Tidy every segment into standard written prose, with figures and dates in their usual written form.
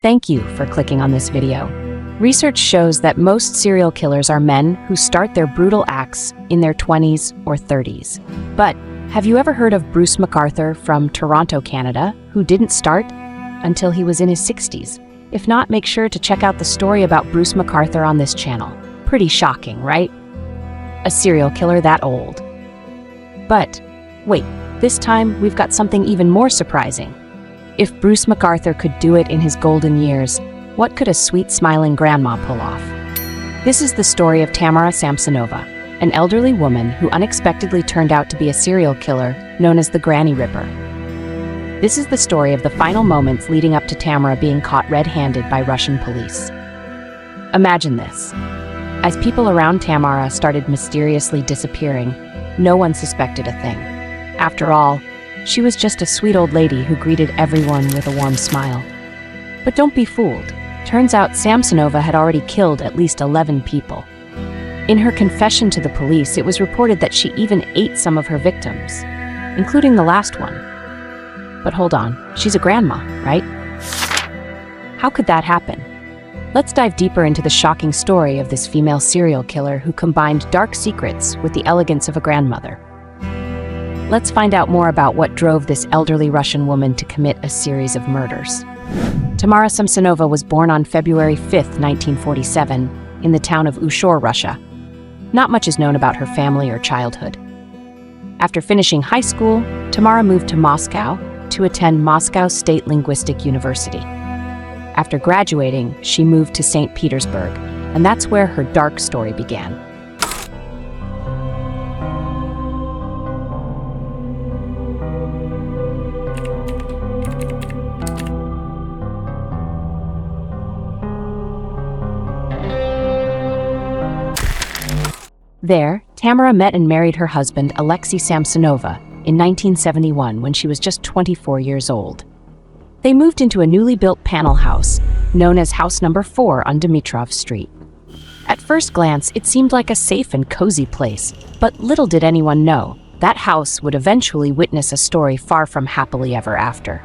Thank you for clicking on this video. Research shows that most serial killers are men who start their brutal acts in their 20s or 30s. But have you ever heard of Bruce MacArthur from Toronto, Canada, who didn't start until he was in his 60s? If not, make sure to check out the story about Bruce MacArthur on this channel. Pretty shocking, right? A serial killer that old. But wait, this time we've got something even more surprising. If Bruce MacArthur could do it in his golden years, what could a sweet smiling grandma pull off? This is the story of TAMARA SAMSONOVA, an elderly woman who unexpectedly turned out to be a serial killer known as the Granny Ripper. This is the story of the final moments leading up to TAMARA being caught red-handed by Russian police. Imagine this. As people around TAMARA started mysteriously disappearing, no one suspected a thing. After all, she was just a sweet old lady who greeted everyone with a warm smile. But don't be fooled. Turns out SAMSONOVA had already killed at least 11 people. In her confession to the police, it was reported that she even ate some of her victims, including the last one. But hold on, she's a grandma, right? How could that happen? Let's dive deeper into the shocking story of this female serial killer who combined dark secrets with the elegance of a grandmother. Let's find out more about what drove this elderly Russian woman to commit a series of murders. TAMARA SAMSONOVA was born on February 5, 1947, in the town of Ushor, Russia. Not much is known about her family or childhood. After finishing high school, TAMARA moved to Moscow to attend Moscow State Linguistic University. After graduating, she moved to St. Petersburg, and that's where her dark story began. There, TAMARA met and married her husband, Alexei Samsonova, in 1971 when she was just 24 years old. They moved into a newly built panel house, known as House Number 4 on Dimitrov Street. At first glance, it seemed like a safe and cozy place, but little did anyone know, that house would eventually witness a story far from happily ever after.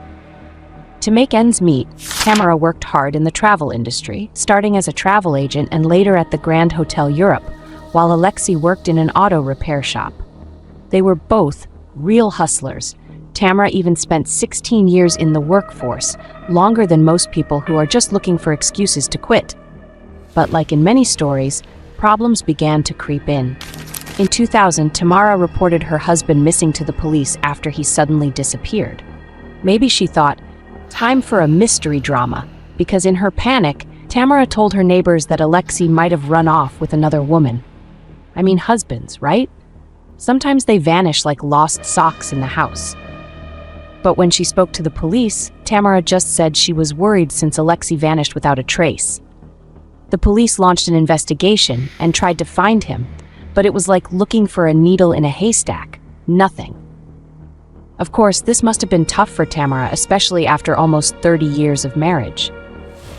To make ends meet, TAMARA worked hard in the travel industry, starting as a travel agent and later at the Grand Hotel Europe, while Alexei worked in an auto repair shop. They were both real hustlers. TAMARA even spent 16 years in the workforce, longer than most people who are just looking for excuses to quit. But like in many stories, problems began to creep in. In 2000, TAMARA reported her husband missing to the police after he suddenly disappeared. Maybe she thought, time for a mystery drama, because in her panic, TAMARA told her neighbors that Alexei might have run off with another woman. I mean, husbands, right? Sometimes they vanish like lost socks in the house. But when she spoke to the police, TAMARA just said she was worried since Alexei vanished without a trace. The police launched an investigation and tried to find him, but it was like looking for a needle in a haystack. Nothing. Of course, this must have been tough for TAMARA, especially after almost 30 years of marriage.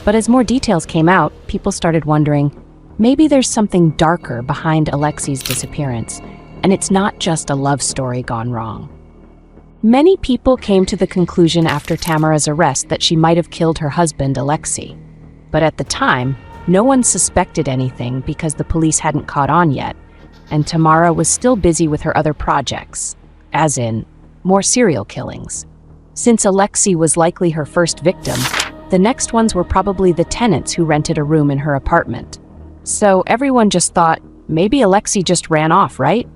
But as more details came out, people started wondering, maybe there's something darker behind Alexei's disappearance, and it's not just a love story gone wrong. Many people came to the conclusion after TAMARA's arrest that she might have killed her husband, Alexei. But at the time, no one suspected anything because the police hadn't caught on yet, and TAMARA was still busy with her other projects, as in, more serial killings. Since Alexei was likely her first victim, the next ones were probably the tenants who rented a room in her apartment. So everyone just thought, maybe Alexei just ran off, right?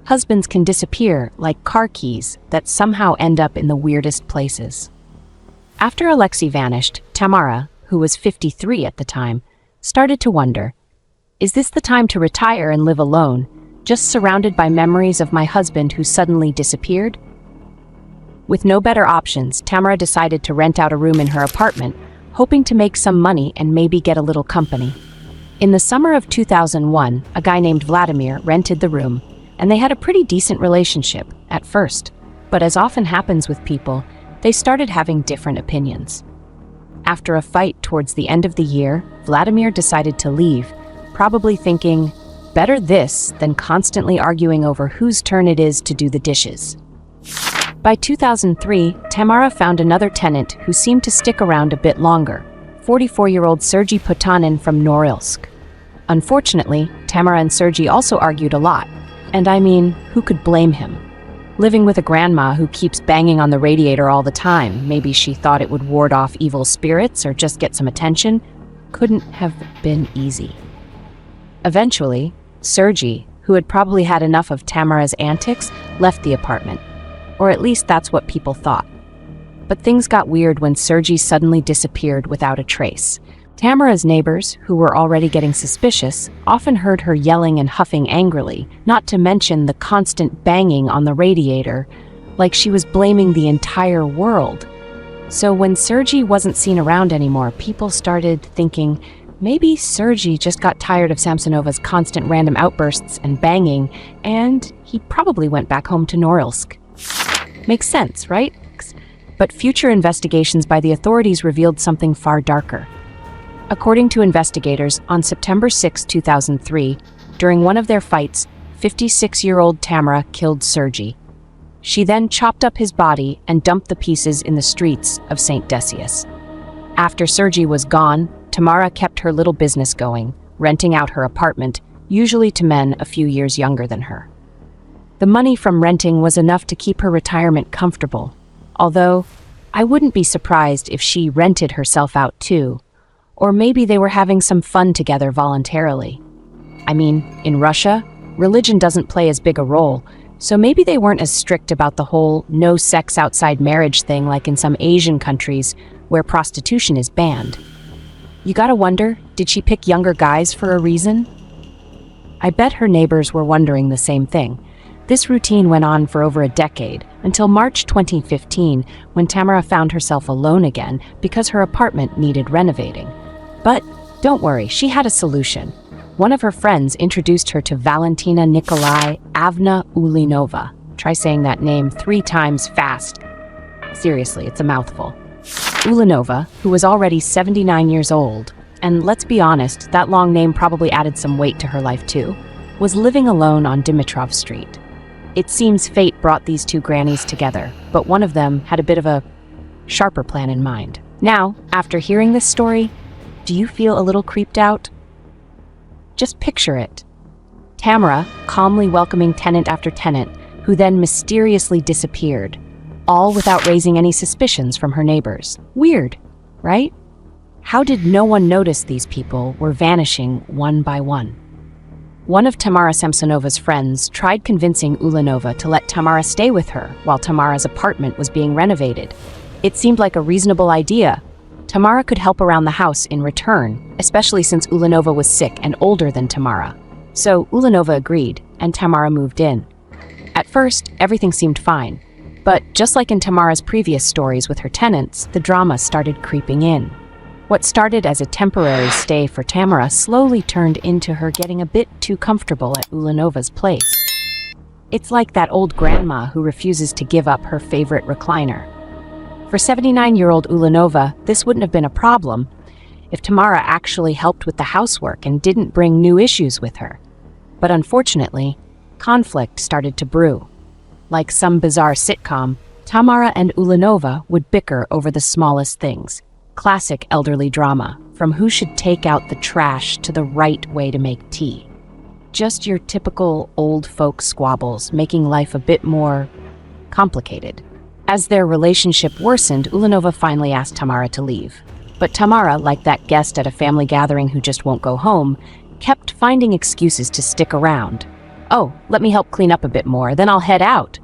Husbands can disappear like car keys that somehow end up in the weirdest places. After Alexei vanished, TAMARA, who was 53 at the time, started to wonder, is this the time to retire and live alone, just surrounded by memories of my husband who suddenly disappeared? With no better options, TAMARA decided to rent out a room in her apartment, hoping to make some money and maybe get a little company. In the summer of 2001, a guy named Vladimir rented the room, and they had a pretty decent relationship at first. But as often happens with people, they started having different opinions. After a fight towards the end of the year, Vladimir decided to leave, probably thinking, better this than constantly arguing over whose turn it is to do the dishes. By 2003, TAMARA found another tenant who seemed to stick around a bit longer, 44-year-old Sergei Potanin from Norilsk. Unfortunately, Tamara and Sergei also argued a lot. And I mean, who could blame him? Living with a grandma who keeps banging on the radiator all the time, maybe she thought it would ward off evil spirits or just get some attention, couldn't have been easy. Eventually, Sergei, who had probably had enough of Tamara's antics, left the apartment. Or at least that's what people thought. But things got weird when Sergei suddenly disappeared without a trace. Tamara's neighbors, who were already getting suspicious, often heard her yelling and huffing angrily, not to mention the constant banging on the radiator, like she was blaming the entire world. So when Sergei wasn't seen around anymore, people started thinking, maybe Sergei just got tired of Samsonova's constant random outbursts and banging, and he probably went back home to Norilsk. Makes sense, right? But future investigations by the authorities revealed something far darker. According to investigators, on September 6, 2003, during one of their fights, 56-year-old Tamara killed Sergei. She then chopped up his body and dumped the pieces in the streets of St. Decius. After Sergei was gone, Tamara kept her little business going, renting out her apartment, usually to men a few years younger than her. The money from renting was enough to keep her retirement comfortable, although I wouldn't be surprised if she rented herself out too. Or maybe they were having some fun together voluntarily. I mean, in Russia, religion doesn't play as big a role, so maybe they weren't as strict about the whole no sex outside marriage thing like in some Asian countries where prostitution is banned. You gotta wonder, did she pick younger guys for a reason? I bet her neighbors were wondering the same thing. This routine went on for over a decade, until March 2015, when Tamara found herself alone again because her apartment needed renovating. But don't worry, she had a solution. One of her friends introduced her to Valentina Nikolaevna Ulinova. Try saying that name 3 times fast. Seriously, it's a mouthful. Ulinova, who was already 79 years old, and let's be honest, that long name probably added some weight to her life too, was living alone on Dimitrov Street. It seems fate brought these 2 grannies together, but one of them had a bit of a sharper plan in mind. Now, after hearing this story, do you feel a little creeped out? Just picture it. Tamara calmly welcoming tenant after tenant, who then mysteriously disappeared, all without raising any suspicions from her neighbors. Weird, right? How did no one notice these people were vanishing one by one? One of Tamara Samsonova's friends tried convincing Ulinova to let Tamara stay with her while Tamara's apartment was being renovated. It seemed like a reasonable idea. Tamara could help around the house in return, especially since Ulinova was sick and older than Tamara. So Ulinova agreed, and Tamara moved in. At first, everything seemed fine. But just like in Tamara's previous stories with her tenants, the drama started creeping in. What started as a temporary stay for Tamara slowly turned into her getting a bit too comfortable at Ulinova's place. It's like that old grandma who refuses to give up her favorite recliner. For 79-year-old Ulinova, this wouldn't have been a problem if Tamara actually helped with the housework and didn't bring new issues with her. But unfortunately, conflict started to brew. Like some bizarre sitcom, Tamara and Ulinova would bicker over the smallest things. Classic elderly drama, from who should take out the trash to the right way to make tea. Just your typical old folk squabbles, making life a bit more complicated. As their relationship worsened, Ulinova finally asked Tamara to leave. But Tamara, like that guest at a family gathering who just won't go home, kept finding excuses to stick around. Oh, let me help clean up a bit more, then I'll head out.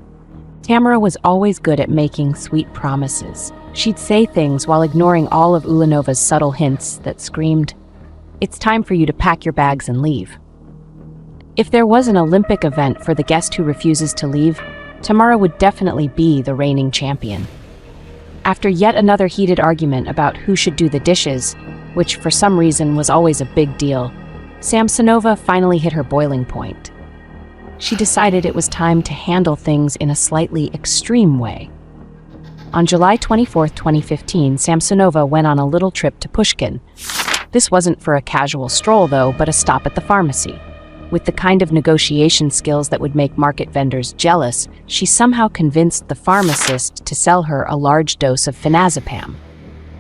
Tamara was always good at making sweet promises. She'd say things while ignoring all of Ulinova's subtle hints that screamed, "It's time for you to pack your bags and leave." If there was an Olympic event for the guest who refuses to leave, Tamara would definitely be the reigning champion. After yet another heated argument about who should do the dishes, which for some reason was always a big deal, Samsonova finally hit her boiling point. She decided it was time to handle things in a slightly extreme way. On July 24, 2015, Samsonova went on a little trip to Pushkin. This wasn't for a casual stroll, though, but a stop at the pharmacy. With the kind of negotiation skills that would make market vendors jealous, she somehow convinced the pharmacist to sell her a large dose of phenazepam.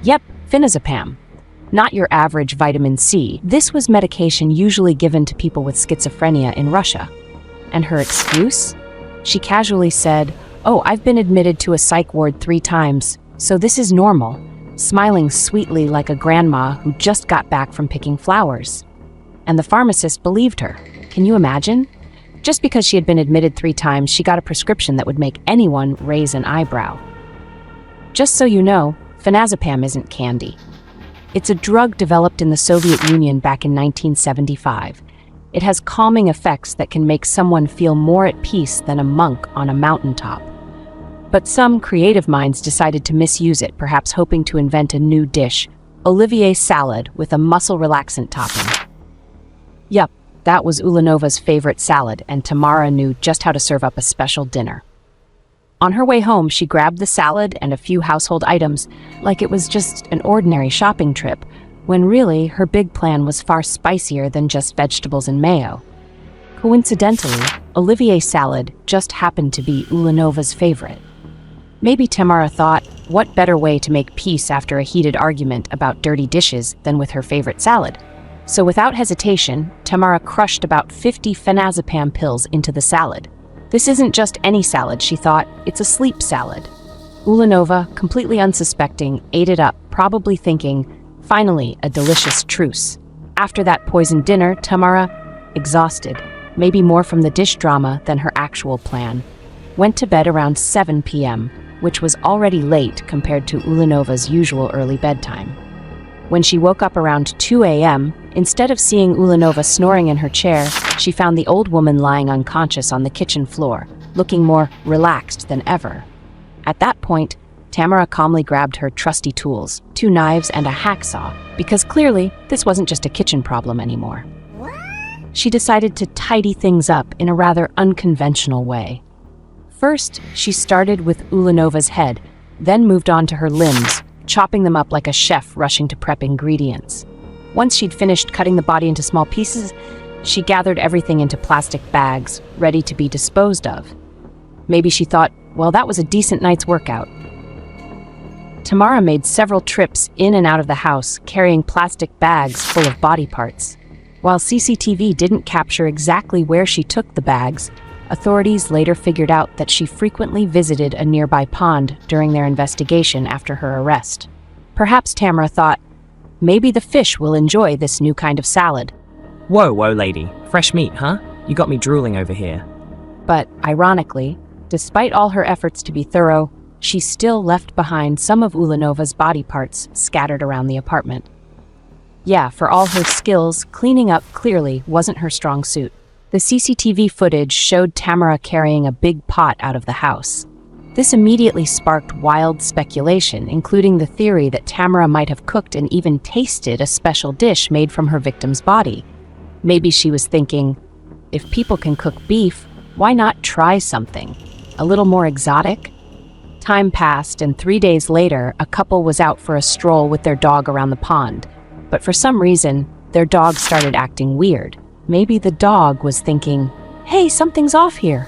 Yep, phenazepam. Not your average vitamin C. This was medication usually given to people with schizophrenia in Russia. And her excuse? She casually said, "Oh, I've been admitted to a psych ward 3 times, so this is normal," smiling sweetly like a grandma who just got back from picking flowers. And the pharmacist believed her. Can you imagine? Just because she had been admitted 3 times, she got a prescription that would make anyone raise an eyebrow. Just so you know, phenazepam isn't candy. It's a drug developed in the Soviet Union back in 1975. It has calming effects that can make someone feel more at peace than a monk on a mountaintop. But some creative minds decided to misuse it, perhaps hoping to invent a new dish, Olivier salad with a muscle relaxant topping. Yup, that was Ulanova's favorite salad, and Tamara knew just how to serve up a special dinner. On her way home, she grabbed the salad and a few household items like it was just an ordinary shopping trip, when really her big plan was far spicier than just vegetables and mayo. Coincidentally, Olivier salad just happened to be Ulanova's favorite. Maybe Tamara thought, what better way to make peace after a heated argument about dirty dishes than with her favorite salad? So without hesitation, Tamara crushed about 50 phenazepam pills into the salad. This isn't just any salad, she thought, it's a sleep salad. Ulanova, completely unsuspecting, ate it up, probably thinking, finally, a delicious truce. After that poisoned dinner, Tamara, exhausted, maybe more from the dish drama than her actual plan, went to bed around 7 p.m., which was already late compared to Ulanova's usual early bedtime. When she woke up around 2 a.m., instead of seeing Ulanova snoring in her chair, she found the old woman lying unconscious on the kitchen floor, looking more relaxed than ever. At that point, Tamara calmly grabbed her trusty tools, 2 knives and a hacksaw, because clearly this wasn't just a kitchen problem anymore. She decided to tidy things up in a rather unconventional way. First, she started with Ulanova's head, then moved on to her limbs, chopping them up like a chef rushing to prep ingredients. Once she'd finished cutting the body into small pieces, she gathered everything into plastic bags, ready to be disposed of. Maybe she thought, well, that was a decent night's workout. Tamara made several trips in and out of the house, carrying plastic bags full of body parts. While CCTV didn't capture exactly where she took the bags, authorities later figured out that she frequently visited a nearby pond during their investigation after her arrest. Perhaps Tamara thought, maybe the fish will enjoy this new kind of salad. Whoa, lady. Fresh meat, huh? You got me drooling over here. But, ironically, despite all her efforts to be thorough, she still left behind some of Ulanova's body parts scattered around the apartment. Yeah, for all her skills, cleaning up clearly wasn't her strong suit. The CCTV footage showed Tamara carrying a big pot out of the house. This immediately sparked wild speculation, including the theory that Tamara might have cooked and even tasted a special dish made from her victim's body. Maybe she was thinking, if people can cook beef, why not try something a little more exotic? Time passed, and 3 days later, a couple was out for a stroll with their dog around the pond. But for some reason, their dog started acting weird. Maybe the dog was thinking, hey, something's off here.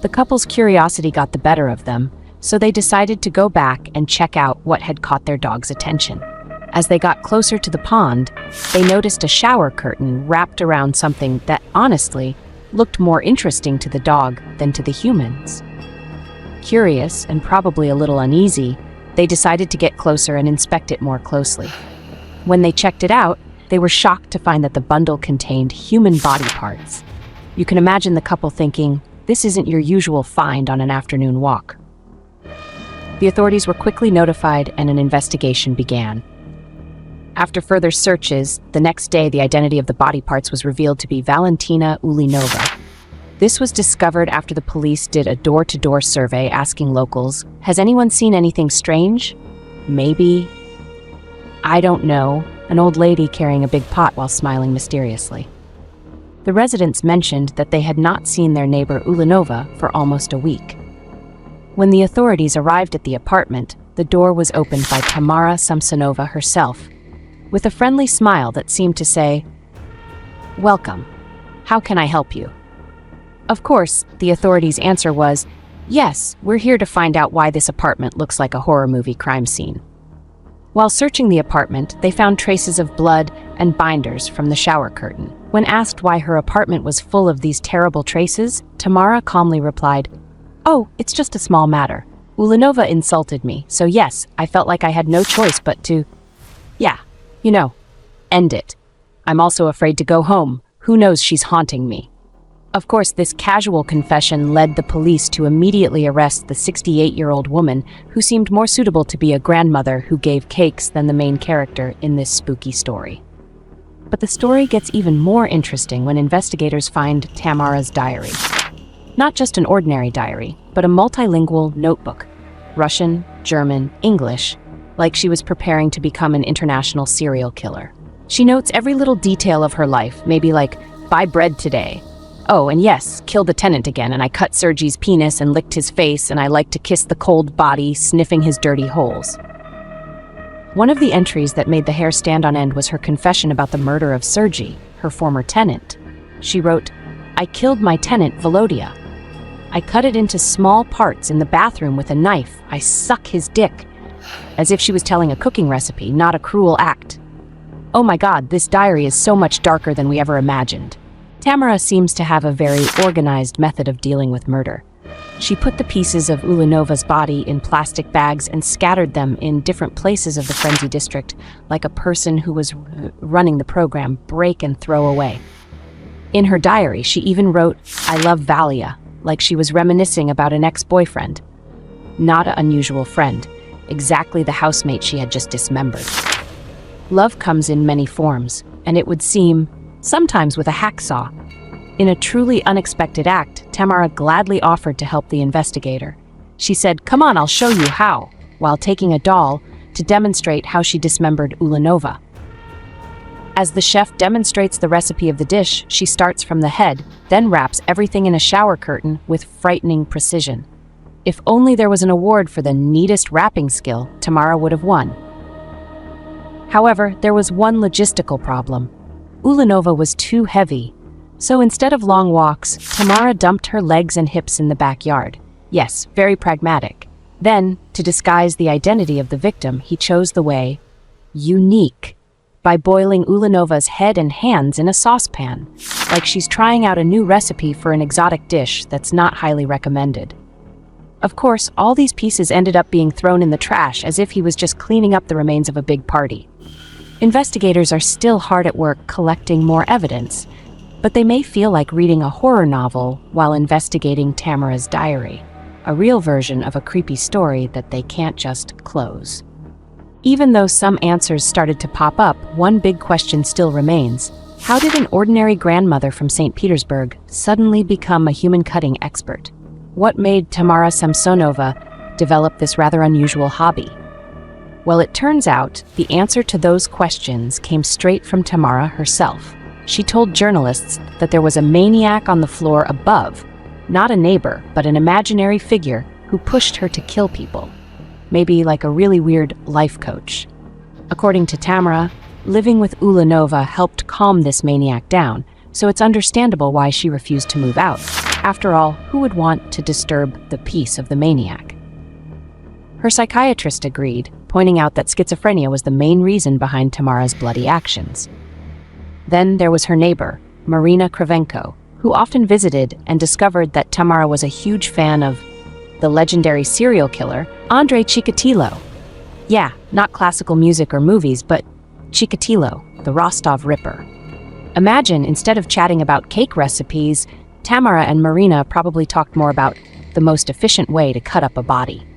The couple's curiosity got the better of them, so they decided to go back and check out what had caught their dog's attention. As they got closer to the pond, they noticed a shower curtain wrapped around something that, honestly, looked more interesting to the dog than to the humans. Curious, and probably a little uneasy, they decided to get closer and inspect it more closely. When they checked it out, they were shocked to find that the bundle contained human body parts. You can imagine the couple thinking, this isn't your usual find on an afternoon walk. The authorities were quickly notified and an investigation began. After further searches, the next day the identity of the body parts was revealed to be Valentina Ulanova. This was discovered after the police did a door-to-door survey asking locals, has anyone seen anything strange? Maybe, I don't know, an old lady carrying a big pot while smiling mysteriously. The residents mentioned that they had not seen their neighbor Ulanova for almost a week. When the authorities arrived at the apartment, the door was opened by Tamara Samsonova herself, with a friendly smile that seemed to say, "Welcome. How can I help you?" Of course, the authorities' answer was, "Yes, we're here to find out why this apartment looks like a horror movie crime scene." While searching the apartment, they found traces of blood and binders from the shower curtain. When asked why her apartment was full of these terrible traces, Tamara calmly replied, "Oh, it's just a small matter. Ulanova insulted me, so yes, I felt like I had no choice but to, end it. I'm also afraid to go home. Who knows, she's haunting me." Of course, this casual confession led the police to immediately arrest the 68-year-old woman who seemed more suitable to be a grandmother who gave cakes than the main character in this spooky story. But the story gets even more interesting when investigators find Tamara's diary. Not just an ordinary diary, but a multilingual notebook. Russian, German, English, like she was preparing to become an international serial killer. She notes every little detail of her life, maybe like, buy bread today. Oh, and yes, killed the tenant again, and I cut Sergei's penis and licked his face, and I like to kiss the cold body, sniffing his dirty holes. One of the entries that made the hair stand on end was her confession about the murder of Sergei, her former tenant. She wrote, "I killed my tenant, Volodya. I cut it into small parts in the bathroom with a knife. I suck his dick." As if she was telling a cooking recipe, not a cruel act. Oh my God, this diary is so much darker than we ever imagined. Tamara seems to have a very organized method of dealing with murder. She put the pieces of Ulanova's body in plastic bags and scattered them in different places of the frenzy district, like a person who was running the program, break and throw away. In her diary, she even wrote, "I love Valia," like she was reminiscing about an ex-boyfriend. Not an unusual friend, exactly the housemate she had just dismembered. Love comes in many forms, and it would seem, sometimes with a hacksaw. In a truly unexpected act, Tamara gladly offered to help the investigator. She said, "Come on, I'll show you how," while taking a doll to demonstrate how she dismembered Ulanova. As the chef demonstrates the recipe of the dish, she starts from the head, then wraps everything in a shower curtain with frightening precision. If only there was an award for the neatest wrapping skill, Tamara would have won. However, there was one logistical problem. Ulanova was too heavy, so instead of long walks, Tamara dumped her legs and hips in the backyard. Yes, very pragmatic. Then, to disguise the identity of the victim, he chose the way unique, by boiling Ulanova's head and hands in a saucepan, like she's trying out a new recipe for an exotic dish that's not highly recommended. Of course, all these pieces ended up being thrown in the trash as if he was just cleaning up the remains of a big party. Investigators are still hard at work collecting more evidence, but they may feel like reading a horror novel while investigating Tamara's diary, a real version of a creepy story that they can't just close. Even though some answers started to pop up, one big question still remains. How did an ordinary grandmother from St. Petersburg suddenly become a human cutting expert? What made Tamara Samsonova develop this rather unusual hobby? Well, it turns out the answer to those questions came straight from Tamara herself. She told journalists that there was a maniac on the floor above, not a neighbor, but an imaginary figure who pushed her to kill people. Maybe like a really weird life coach. According to Tamara, living with Ulanova helped calm this maniac down, so it's understandable why she refused to move out. After all, who would want to disturb the peace of the maniac? Her psychiatrist agreed, pointing out that schizophrenia was the main reason behind Tamara's bloody actions. Then there was her neighbor, Marina Kravenko, who often visited and discovered that Tamara was a huge fan of the legendary serial killer, Andrei Chikatilo. Yeah, not classical music or movies, but Chikatilo, the Rostov Ripper. Imagine, instead of chatting about cake recipes, Tamara and Marina probably talked more about the most efficient way to cut up a body.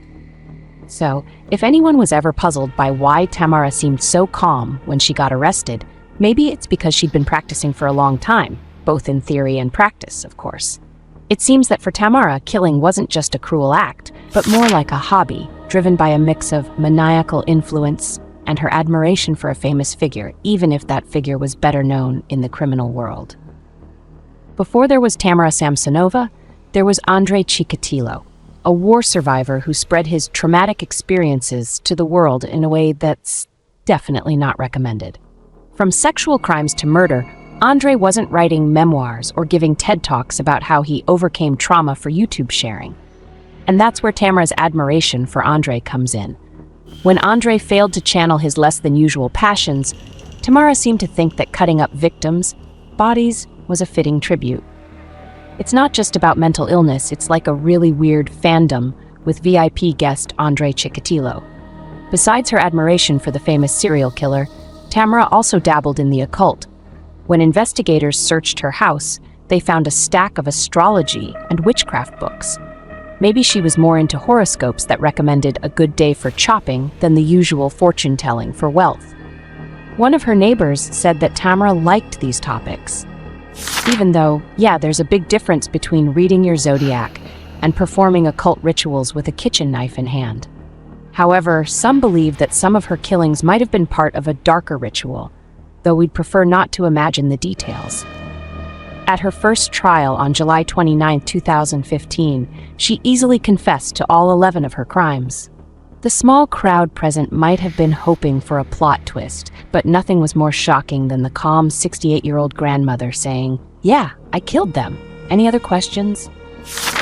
So, if anyone was ever puzzled by why Tamara seemed so calm when she got arrested, maybe it's because she'd been practicing for a long time, both in theory and practice, of course. It seems that for Tamara, killing wasn't just a cruel act, but more like a hobby, driven by a mix of maniacal influence and her admiration for a famous figure, even if that figure was better known in the criminal world. Before there was Tamara Samsonova, there was Andrei Chikatilo, a war survivor who spread his traumatic experiences to the world in a way that's definitely not recommended. From sexual crimes to murder, Andrei wasn't writing memoirs or giving TED Talks about how he overcame trauma for YouTube sharing. And that's where Tamara's admiration for Andrei comes in. When Andre failed to channel his less than usual passions, Tamara seemed to think that cutting up victims' bodies was a fitting tribute. It's not just about mental illness, it's like a really weird fandom with VIP guest Andre Chikatilo. Besides her admiration for the famous serial killer, Tamara also dabbled in the occult. When investigators searched her house, they found a stack of astrology and witchcraft books. Maybe she was more into horoscopes that recommended a good day for chopping than the usual fortune-telling for wealth. One of her neighbors said that Tamara liked these topics. Even though, there's a big difference between reading your zodiac and performing occult rituals with a kitchen knife in hand. However, some believe that some of her killings might have been part of a darker ritual, though we'd prefer not to imagine the details. At her first trial on July 29, 2015, she easily confessed to all 11 of her crimes. The small crowd present might have been hoping for a plot twist, but nothing was more shocking than the calm 68-year-old grandmother saying, "Yeah, I killed them. Any other questions?"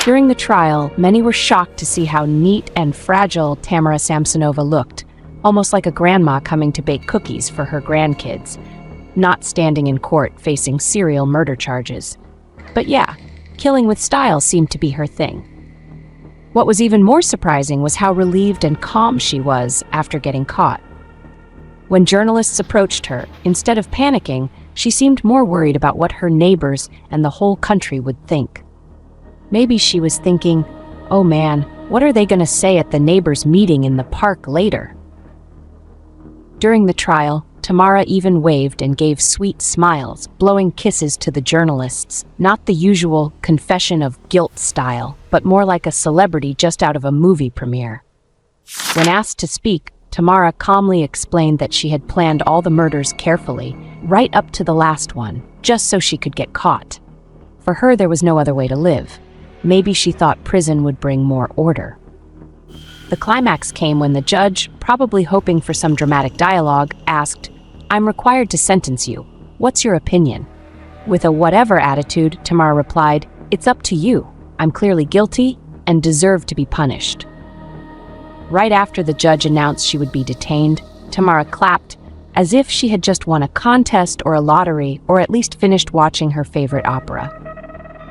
During the trial, many were shocked to see how neat and fragile Tamara Samsonova looked, almost like a grandma coming to bake cookies for her grandkids, not standing in court facing serial murder charges. But killing with style seemed to be her thing. What was even more surprising was how relieved and calm she was after getting caught. When journalists approached her, instead of panicking, she seemed more worried about what her neighbors and the whole country would think. Maybe she was thinking, "Oh man, what are they going to say at the neighbors' meeting in the park later?" During the trial, Tamara even waved and gave sweet smiles, blowing kisses to the journalists, not the usual confession of guilt style, but more like a celebrity just out of a movie premiere. When asked to speak, Tamara calmly explained that she had planned all the murders carefully, right up to the last one, just so she could get caught. For her, there was no other way to live. Maybe she thought prison would bring more order. The climax came when the judge, probably hoping for some dramatic dialogue, asked, "I'm required to sentence you. What's your opinion?" With a whatever attitude, Tamara replied, "It's up to you. I'm clearly guilty and deserve to be punished." Right after the judge announced she would be detained, Tamara clapped as if she had just won a contest or a lottery, or at least finished watching her favorite opera.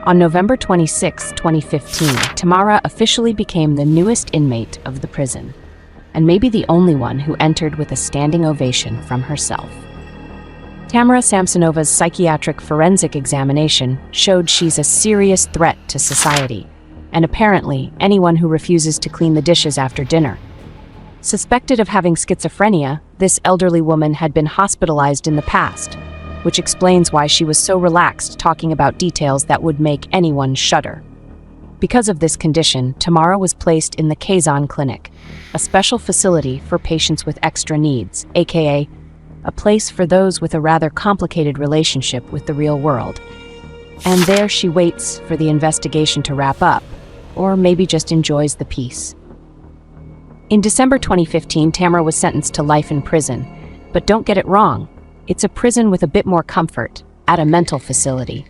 On November 26, 2015, Tamara officially became the newest inmate of the prison, and maybe the only one who entered with a standing ovation from herself. Tamara Samsonova's psychiatric forensic examination showed she's a serious threat to society, and apparently anyone who refuses to clean the dishes after dinner. Suspected of having schizophrenia, this elderly woman had been hospitalized in the past, which explains why she was so relaxed talking about details that would make anyone shudder. Because of this condition, Tamara was placed in the Kazan Clinic, a special facility for patients with extra needs, aka a place for those with a rather complicated relationship with the real world. And there she waits for the investigation to wrap up, or maybe just enjoys the peace. In December 2015, Tamara was sentenced to life in prison, but don't get it wrong. It's a prison with a bit more comfort, at a mental facility.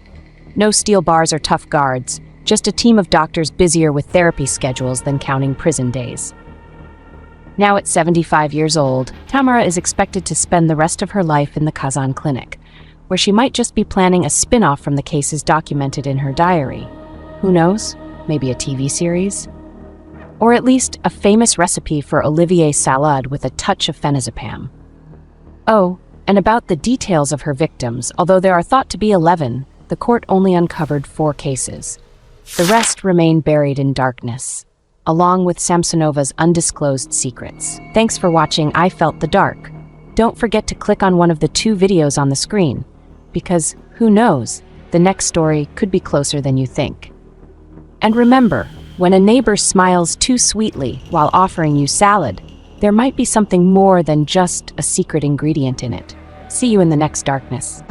No steel bars or tough guards, just a team of doctors busier with therapy schedules than counting prison days. Now at 75 years old, Tamara is expected to spend the rest of her life in the Kazan Clinic, where she might just be planning a spin-off from the cases documented in her diary. Who knows? Maybe a TV series? Or at least a famous recipe for Olivier salad with a touch of phenazepam. Oh, and about the details of her victims, although there are thought to be 11, the court only uncovered 4 cases. The rest remain buried in darkness, along with Samsonova's undisclosed secrets. Thanks for watching I Felt the Dark. Don't forget to click on one of the 2 videos on the screen, because, who knows, the next story could be closer than you think. And remember, when a neighbor smiles too sweetly while offering you salad, there might be something more than just a secret ingredient in it. See you in the next darkness.